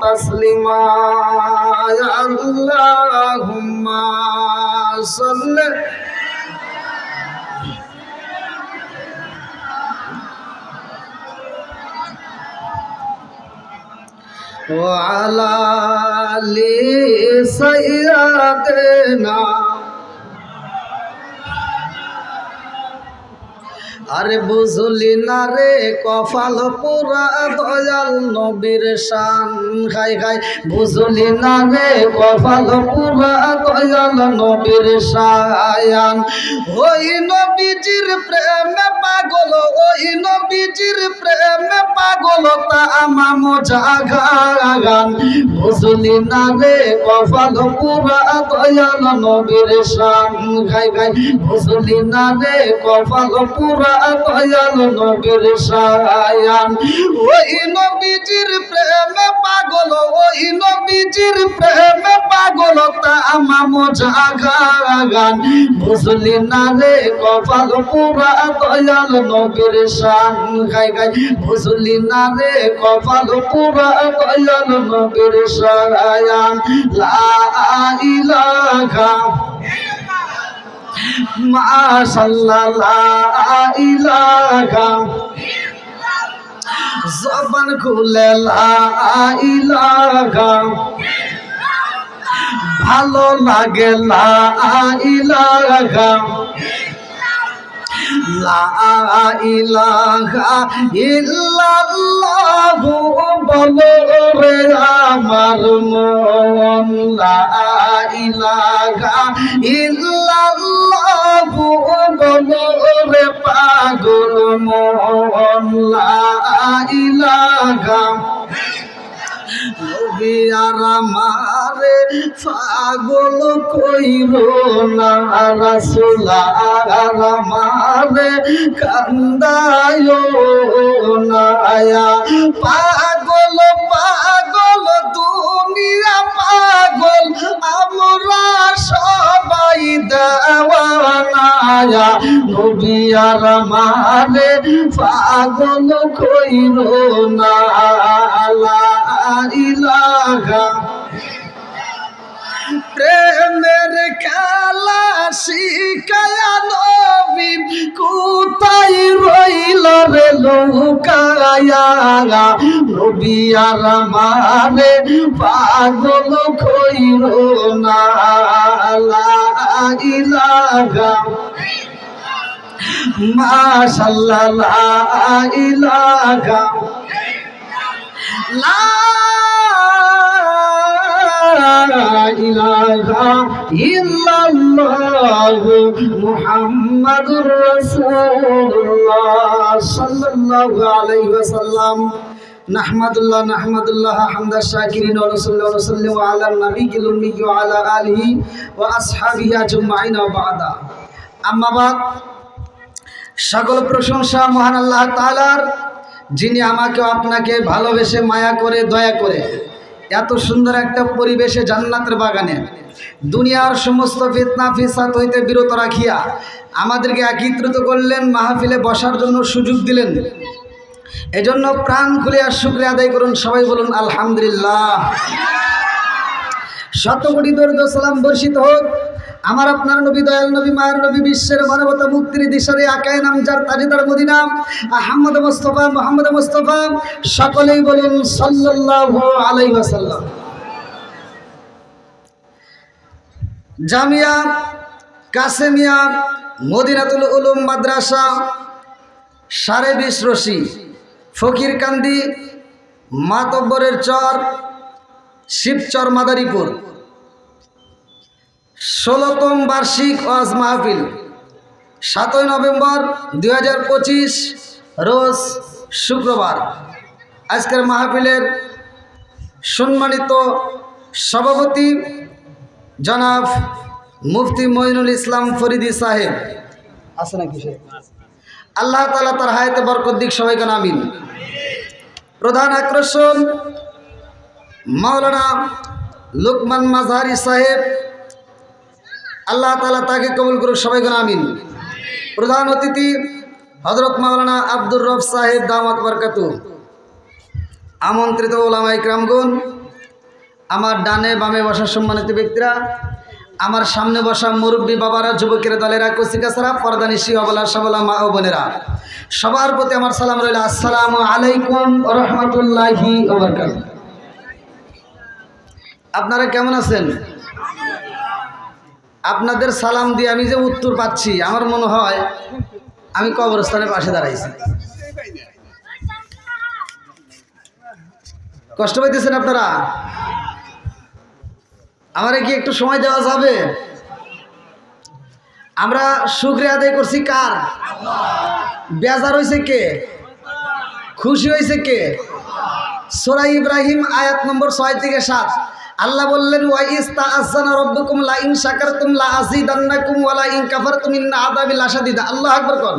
تسليما يا اللهم صل وعلى آل سيدنا আরে বুঝলি না রে কপাল পুরা দয়াল নবীর শান খাই খাই বুঝলি না রে কপাল পুরা দয়াল নবীর শান ওই নবীজির প্রেমে পাগল ওই নবীজির প্রেমে পাগল তা আমাম জাগান বুঝলি না রে কপাল পুরা দয়াল নবীর শান খাই খাই বুঝলি না রে কপাল পুরা দয়াল নবীর শায়ান ওই নবীজির প্রেমে পাগল ওই নবীজির প্রেমে পাগল তা আমাম জাগান বুঝলি না রে কপাল পুরা দয়াল নবীর শান গাই গাই বুঝলি না রে কপাল পুরা দয়াল নবীর শায়ান লা ইলাহা মাশাআল্লাহ লা ইলাহা জবান খুলে লা ইলাহা ভালো লাগে লা ইলাহা লা ইলাহা ইল্লাল্লাহু বলো রে আমার মন লা ইলাহা ইল্লাল্লাহু বলো রে পাগল মন লা ইলাহা নবী আর আমারে পাগল কইরো না রাসূল আর আমারে কান্দায়ো না পাগল পাগল দুনিয়া পাগল আমরা সবাই দেওয়ানা নবী আর আমারে পাগল কইরো না ইলাহা প্রেমের খেলা শিখায়া নবী কোথায় রইল রে লুকায়া নবী আর আমারে পাগল কইর না লা ইলাহা মাশাআল্লাহ লা ইলাহা লা ইলাহা ইল্লাল্লাহ মুহাম্মাদুর রাসূলুল্লাহ সাল্লাল্লাহু আলাইহি ওয়াসাল্লাম নাহমাদুল্লাহ হামদা শাকিরিন ওয়া নাসাল্লু আলা নবিয়িল উম্মি ওয়া আলা আলিহি ওয়া আসহাবিহি আজমাইন ওয়া বাদা আম্মা বাদ সকল প্রশংসা মহান আল্লাহ তাআলার যিনি আমাকে আপনাকে ভালোবেসে মায়া করে দয়া করে এত সুন্দর একটা পরিবেশে জান্নাতের বাগানে দুনিয়ার সমস্ত ফিতনা ফিসাদ হইতে বিরত রাখিয়া আমাদেরকে একত্রিত করলেন মাহফিলে বসার জন্য সুযোগ দিলেন এজন্য প্রাণ খুলে আর শুকরিয়া আদায় করুন সবাই বলুন আলহামদুলিল্লাহ শত কোটি দরুদ সালাম বর্ষিত হোক আমার আপনার নবী দয়াল নবী মায়ের নবী বিশ্বের মানবতা মুক্তির দিশারে আকায়ে নামজার তাজদার মদিনা আহমদ মুস্তাফা সকলেই বলুন সাল্লাল্লাহু আলাইহি ওয়াসাল্লাম জামিয়া কাসেমিয়া মদিনাতুল উলুম মাদ্রাসা 20.5 রশি ফকিরকান্দি মাতব্বরের চর শিবচর মাদারীপুর 16তম বার্ষিক ওয়াজ মাহফিল 7 নভেম্বর 2025 রোজ শুক্রবার আজকের মাহফিলের সম্মানিত সভাপতি জনাব মুফতি মঈনুল ইসলাম ফরিদি সাহেব আছে নাকি সে আল্লাহ তাআলা তার হায়াতে বরকত দিক সবাইকে আমিন প্রধান আকর্ষণ মাওলানা লুকমান মাযহারি সাহেব আল্লাহ তাআলা তাকে কবুল করুক সবাইকে আমিন প্রধান অতিথি হযরত মাওলানা আব্দুর রব সাহেব দামাত বরকাতু আমন্ত্রিত ওলামা ইকরামগণ, আমার ডানে বামে বসা সম্মানিত ব্যক্তিরা, আমার সামনে বসা মুরব্বী বাবারা, যুবকের দলেরা, কচিকাছাড়া, পর্দানিশী অবলা সবলা মা ও বোনেরা, সবার প্রতি আমার সালাম রইল। আসসালামু আলাইকুম ওয়া রাহমাতুল্লাহি ওয়া বারাকাতুহু। আপনারা কেমন আছেন? আপনাদের সালাম দিয়ে আমি যে উত্তর পাচ্ছি, আমার মনে হয় আমি কবরস্থানের পাশে দাঁড়াইছি। কষ্ট পাইতেছেন আপনারা? আমারে কি একটু সময় দেওয়া যাবে? আমরা শুকরিয়া আদায় করছি কার? বেজার হয়েছে কে? খুশি হয়েছে কে? সূরা ইব্রাহিম আয়াত নম্বর 6 থেকে 7 আল্লাহ বললেন, ওয়া ইস্তাআযানা রাব্বুকুম লা ইন শাকারতুম লা আযীদান্নাকুম ওয়া লা ইন কাফারতুম ইন্না আযাবি লাশাদীদ। আল্লাহু আকবার কোন।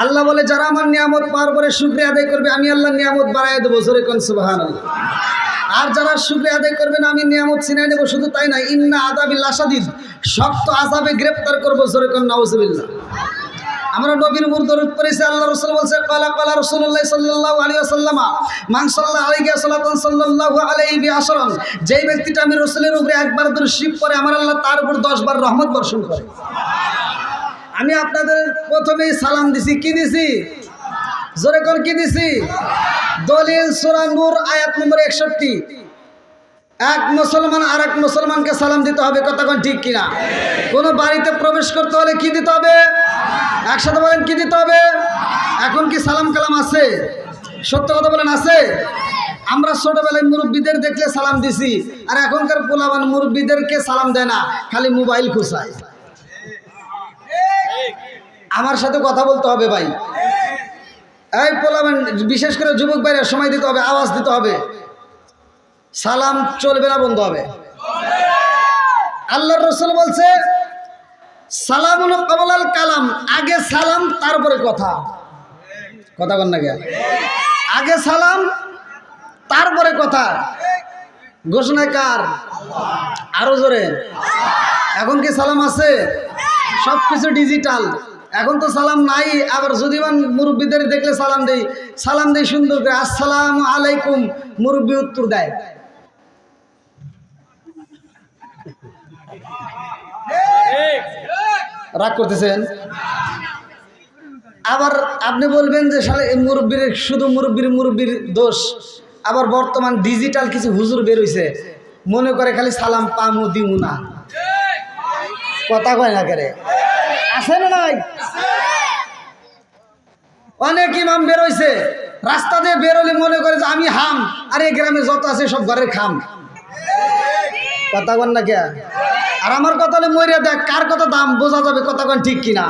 আল্লাহ বলে, যারা আমার নিয়ামত পাওয়ার পরে শুকরিয়া আদায় করবে, আমি আল্লাহ নিয়ামত বাড়ায় দেবো। জোরে কোন সুবহানাল্লাহ। আর যারা শুকরিয়া আদায় করবে না, আমি নিয়ামত ছিনাই নেব। শুধু তাই না, ইন্না আযাবি লাশাদীদ, শক্ত আযাবে গ্রেফতার করব। জোরে কোন নাউজুবিল্লাহ। আমরা নবীর উপর দরুদ পড়েছি। আল্লাহ রাসূল বলেছে, ক্বালা ক্বালা রাসূলুল্লাহ সাল্লাল্লাহু আলাইহি ওয়াসাল্লাম, মান সাল্লাল্লাহু আলাইহি সাল্লাতান সাল্লাল্লাহু আলাইহি বিআশরান, যেই ব্যক্তিটা আমি রাসূলের উপরে একবার দরুদ শরীফ পড়ে, আমার আল্লাহ তার উপর 10 বার রহমত বর্ষণ করে। আমি আপনাদের প্রথমেই সালাম দিছি। কি দিছি? জোরে কোন কি দিছি? দলিল সূরা নূর আয়াত নম্বর 61। এক মুসলমান আর এক মুসলমানকে সালাম দিতে হবে। কথা কোন ঠিক কিনা? কোন বাড়িতে প্রবেশ করতে হলে কি দিতে হবে? একসাথে বলেন, কি দিতে হবে? এখন কি সালাম কালাম আছে? সত্য কথা বলেন, আছে? আমরা ছোটবেলায় মুরব্বীদের দেখলে সালাম দিছি, আর এখনকার পোলাবান মুরব্বীদেরকে সালাম দেয় না, খালি মোবাইল খুঁচায়। আমার সাথে কথা বলতে হবে ভাই। এই পোলাবান, বিশেষ করে যুবক ভাইরা সময় দিতে হবে, আওয়াজ দিতে হবে। সালাম চলবে না, বন্ধ হবে। আল্লাহর রাসূল বলছে, সালামুন ক্বাবলাল কালাম, আগে সালাম তারপরে কথা। কথা বল না কে? আগে সালাম তারপরে কথা। ঘোষণা কার? আরো জোরে। এখন কি সালাম আছে? সব কিছু ডিজিটাল। এখন তো সালাম নাই। আবার যদি মুরব্বীদের দেখলে সালাম দেই সুন্দর করে, আসসালামু আলাইকুম। মুরব্বী উত্তর দেয়। রাগ করতেছেন? আবার আপনি বলবেন যে শালা মুরব্বীর, শুধু মুরব্বীর দোষ। আবার বর্তমান ডিজিটাল কিছু হুজুর বের হইছে, মনে করে খালি সালাম পামু দিমু না। কথা কয় না করে? আছে না নাই? অনেক ইমাম বের হইছে, রাস্তা দিয়ে বেরোলে মনে করে যে আমি হাম, আর এই গ্রামে যত আছে সব ঘরের খাম। কথা কন না কে? আর আমার কথা হলে মরে দেখ, কার কথা দাম বোঝা যাবে। কথা কন ঠিক কিনা?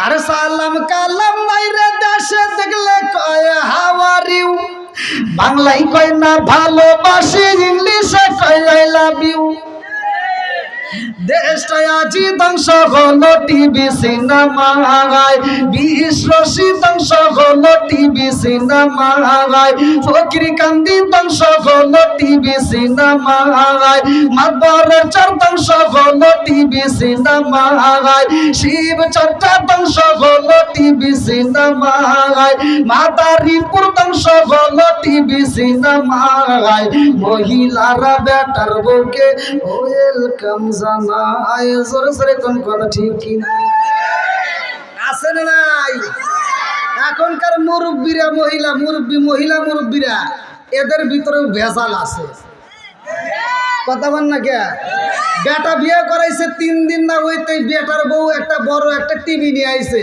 আরে সালাম কালাম নাই রে দেশে, দেখলে কয় হাউ আর ইউ, বাংলায় কয় না ভালোবাসি, ইংলিশে কয় আই লাভ ইউ। দেশটা আজি ধ্বংস হলো টিভি সিনেমায়, বিশ্বসী ধ্বংস হলো টিভি সিনেমায়, ফকির কান্দি ধ্বংস হলো টিভি সিনেমায়, মাতবরের চর ধ্বংস হলো টিভি সিনেমায়, শিব চর্চা ধ্বংস হলো টিভি সিনেমায়, মাদারীপুর ধ্বংস হলো টিভি সিনেমায়, মহিলারা বেটার বউকে ওয়েলকাম জানায়। জোরে জোরে কোন কথা ঠিক কিনা? আছে না নাই? এখনকার মুরব্বীরা, মহিলা মুরব্বীরা, এদের ভিতরেও ভেজাল আছে। কথা বল না কে? বেটা বিয়ে করাইছে 3 দিন না হইতেই বেটার বউ একটা বড় একটা টিভি নিয়ে আইছে,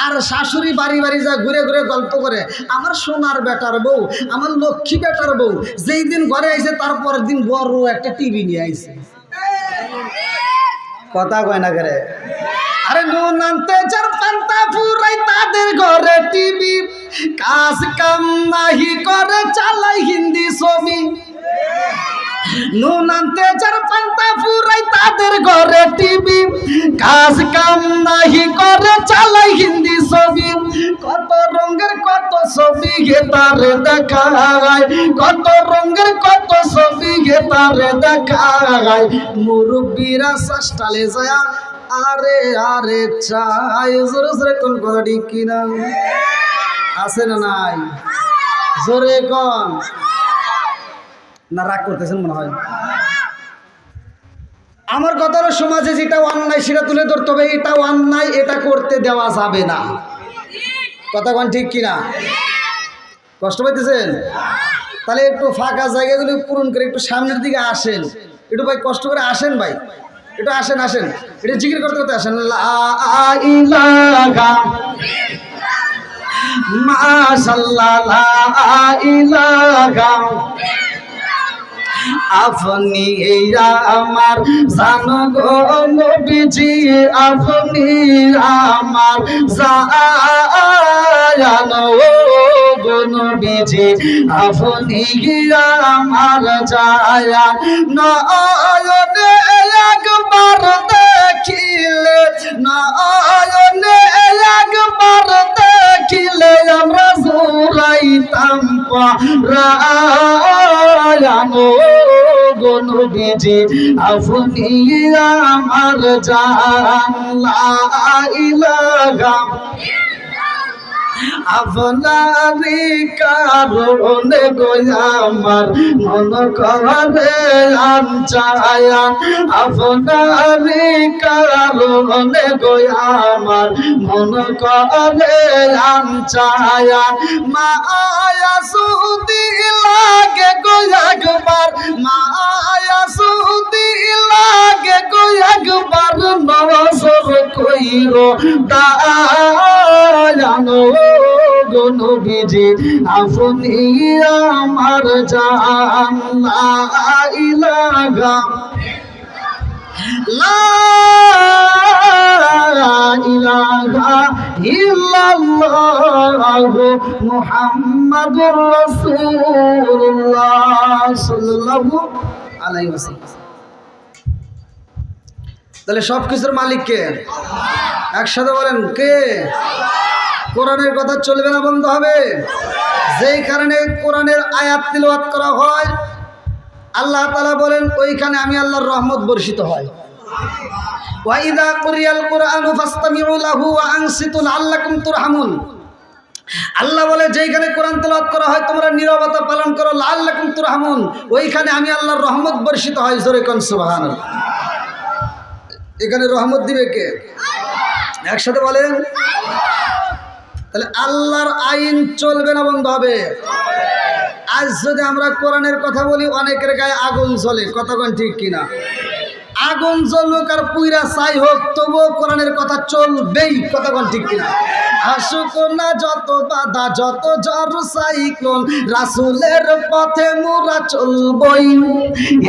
আর শাশুড়ি বাড়ি বাড়ি যা ঘুরে ঘুরে গল্প করে, আমার সোনার বেটার বউ, আমার লক্ষ্মী বেটার বউ। যেই দিন ঘরে আইছে তারপর দিন বড় একটা টিভি নিয়ে আইছে। কথা কয় না করে? আরে নুন আনতে যার পান্তা ফুরাই, তাদের ঘরে টিভি, কাজ কাম নাহি করে, চালাই হিন্দি ছবি। নুন আনতে যার পান্তা ফুরাই, তাদের ঘরে টিভি, কাজ কাম নাহি করে, চালাই হিন্দি ছবি। কত রঙের কত ছবি গে তারে দেখায়, কত রঙের কত ছবি গে তারে দেখায়। মুরব্বীরা সাস্টালে যায়, আরে আরে চাই। জোরে জোরে কোন কথা ঠিক কিনা? আছে না নাই? জোরে কোন না, রাগ করতেছেন মনে হয়। আমার কথা হলো সমাজে যেটা অন্যায় সেটা তুলে ধরতে হবে, এটা অন্যায়, এটা করতে দেওয়া যাবে না। কথা কোন ঠিক কিনা? কষ্ট পাইতেছেন? তাহলে একটু ফাঁকা জায়গাগুলো পূরণ করে একটু সামনের দিকে আসেন, একটু ভাই কষ্ট করে আসেন ভাই, একটু আসেন আসেন, এটা জিকির করতে করতে আসেন। লা ইলাহা মাশাআল্লাহ, লা ইলাহা আপনি আমার জানো গো নবীজি, আপনি আমার জানো গো নবীজি, আপনি আমার জায়ান, নয়নে একবার দেখিলে, নয়নে একবার দেখিলে আমরা জুড়াইতাম পরায়ান গো নবীজি, আপনি আমার জান। লা ইলাহা আপনারি কারণে গো আমার মন করে আনচায়ান, আপনারি কারণে গো আমার মন করে আনচায়ান। মায়া সুদি লাগে গো একবার, মায়া সুদি লাগে গো একবার, নজর কইরো দায়ানো গো নবীজি, আপনি আমার জান। লা ইলাহা লা ইলাহা ইল্লাল্লাহু মুহাম্মাদুর রাসূলুল্লাহ সাল্লাল্লাহু আলাইহি ওয়াসাল্লাম। তাহলে সব কিছুর মালিক কে? একসাথে বলেন কে? কোরআনের কথা চলবে না, বন্ধ হবে। যেই কারণে কোরআনের আয়াত তিলাওয়াত করা হয়, আল্লাহ তাআলা বলেন ওইখানে আমি আল্লাহর রহমত বর্ষিত হয়। ওয়া ইযা কুরিয়াল কুরআনু ফাসতামিউ লাহু ওয়া আনসিতু লাআল্লাকুম তুরহামুন। আল্লাহ বলে যেইখানে কোরআন তেলাওয়াত করা হয় তোমরা নীরবতা পালন করো, লাআল্লাকুম তুরহামুন, ওইখানে আমি আল্লাহর রহমত বর্ষিত হয়। জোরে কোন সুবহানাল্লাহ। এখানে রহমত দিবে কে? একসাথে বলেন। তাহলে আল্লাহর আইন চলবে না, বন্ধ হবে। আজ যদি আমরা কোরআনের কথা বলি অনেকের গায়ে আগুন জ্বলে, কতক্ষণ ঠিক কিনা? আগুন জ্বলুক আর পুইরা ছাই হোক, তবুও কোরআনের কথা চলবেই, কতক্ষণ ঠিক কিনা? আসুক না যত বাধা, যত ঝড় সাইক্লোন, রাসূলের পথে মোরা চলবই।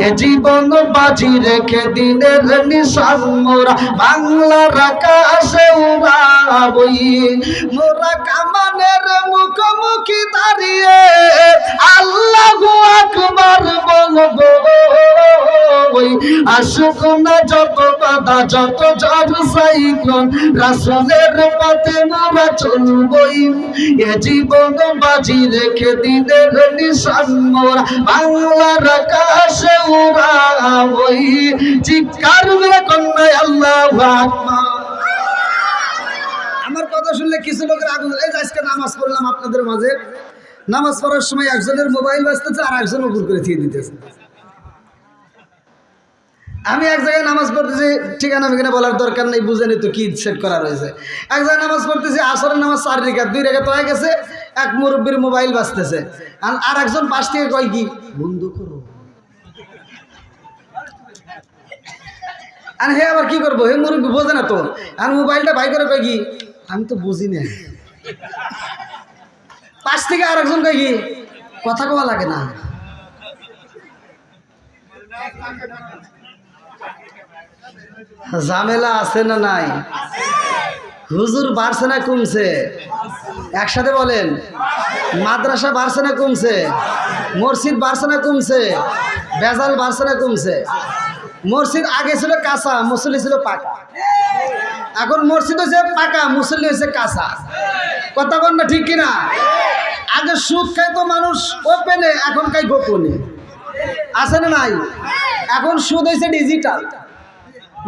এ জীবন বাজি রেখে দিনের নিশান মোরা বাংলার আকাশে উড়াবই। মোরা কামানের মুখোমুখি দাঁড়িয়ে আল্লাহু আকবার বলবো। আসুক না যত বাধা, যত ঝড় সাইক্লোন, রাসূলের পথে মোরা চলবই। এ জীবন বাজি রেখে দিনের নিশান মোরা বাংলার আকাশে উড়াবই। চিৎকার মেরে কন্যায় আল্লাহু আকবার। আমার কথা শুনলে কিছু লোকের আগুন। এই যে আজকে নামাজ পড়লাম আপনাদের মাঝে, নামাজ পড়ার সময় একজনের মোবাইল বাজতেছে আর একজন উপর করে দিয়ে দিতেছে। আমি এক জায়গায় নামাজ পড়তেছি, ঠিকানা ফিকানা বলার দরকার নেই, বুঝেনি তো কি সেট করা রয়েছে। এক জায়গায় নামাজ পড়তেছি, আসরের নামাজ 4 রেখাত, 2 রেখাত হয়ে গেছে, এক মুরব্বীর মোবাইল বাজতেছে, আর একজন পাশ থেকে কয় কি বন্ধ করো। আর হে আবার কি করবো, হে মুরব্বী বোঝে না তো, আর মোবাইলটা ভাই করে কয় কি আমি তো বুঝি না। পাশ থেকে আর একজন কয় কি কথা কওয়া লাগে না। ঝামেলা আছে না নাই? হুজুর বাড়ছে না কমছে? একসাথে বলেন। মাদ্রাসা বাড়ছে না কমছে? মসজিদ বাড়ছে না কমছে? বেজাল বাড়ছে না কমছে? মসজিদ আগে ছিল কাঁচা, মুসল্লি ছিল পাকা। এখন মসজিদ হয়েছে পাকা, মুসল্লি হয়েছে কাঁচা। কথা বল না ঠিক কিনা? আগে সুদ খাইতো মানুষ ওপেনে, এখন খাই গোপনে। আছে না নাই? এখন সুদ হয়েছে ডিজিটাল,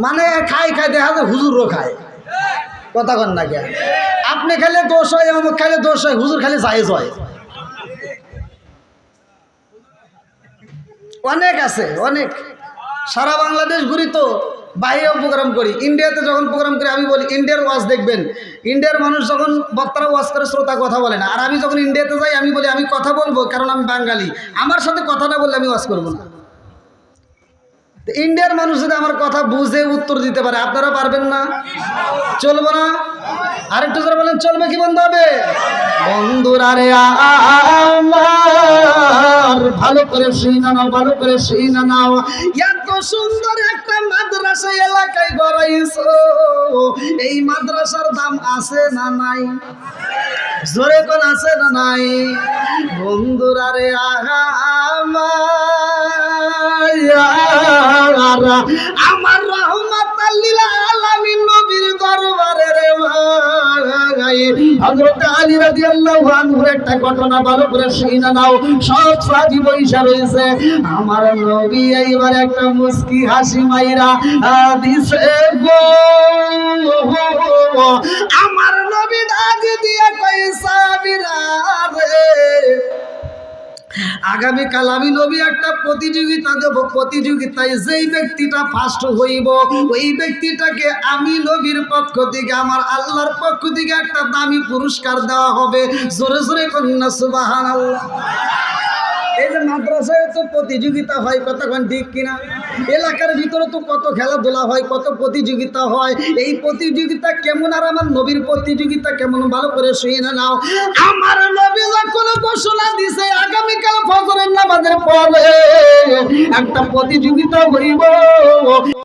মানে খাই খাই দেখা যায় হুজুরও খায়। কথা কন না কে? আপনি খাইলে দোষ হয়, অমুক খাইলে দোষ হয়, হুজুর খাইলে জায়েজ হয়। অনেক আছে, অনেক। সারা বাংলাদেশ ঘুরি তো, বাইরেও প্রোগ্রাম করি। ইন্ডিয়াতে যখন প্রোগ্রাম করি আমি বলি ইন্ডিয়ার ওয়াজ দেখবেন। ইন্ডিয়ার মানুষ যখন বক্তারা ওয়াজ করে শ্রোতা কথা বলে না, আর আমি যখন ইন্ডিয়াতে যাই আমি বলি আমি কথা বলবো, কারণ আমি বাঙালি, আমার সাথে কথা না বললে আমি ওয়াজ করবো না। ইন্ডিয়ার মানুষ যদি আমার কথা বুঝে উত্তর দিতে পারে, আপনারা পারবেন না? চলবো না? আরেকটু জোরে বলেন, চলবে কি বন্ধ হবে? বন্ধুরা রে আমার, ভালো করে শুনে নাও, ভালো করে শুনে নাও। এত সুন্দর একটা মাদ্রাসা এলাকায় গড়াইছো, এই মাদ্রাসার দাম আছে না নাই? জোরে কোন আছে না নাই? বন্ধুরা রে আমার রহমাতাল লিল আলামিন নবীর দরবারে রে ভাই, হযরত আলী রাদিয়াল্লাহু আনহুর একটা ঘটনা ভালো করে শুনে নাও। সব সাহাবী বইসা রয়েছে, আমার নবী এইবার একটা মুস্কি হাসি মাইরা দিছে গো। আমার নবী ডাক দিয়ে কই সাহাবীরা রে, আগামীকাল আমি নবী একটা প্রতিযোগিতা দেব। প্রতিযোগিতায় যেই ব্যক্তিটা ফার্স্ট হইব, ওই ব্যক্তিটাকে আমি নবীর পক্ষ থেকে, আমার আল্লাহর পক্ষ থেকে একটা দামি পুরস্কার দেওয়া হবে। জোরে জোরে কন্যা সুবহানাল্লাহ। এই যে মাদ্রাসায় তো প্রতিযোগিতা হয়, কতক্ষণ ঠিক কিনা? এলাকার ভিতরে তো কত খেলাধুলা হয়, কত প্রতিযোগিতা হয়। এই প্রতিযোগিতা কেমন আর আমার নবীর প্রতিযোগিতা কেমন, ভালো করে শুনে নাও। আমার নবী যখন ঘোষণা দিছে আগামীকাল ফজরের নামাজের পরে একটা প্রতিযোগিতা হইব,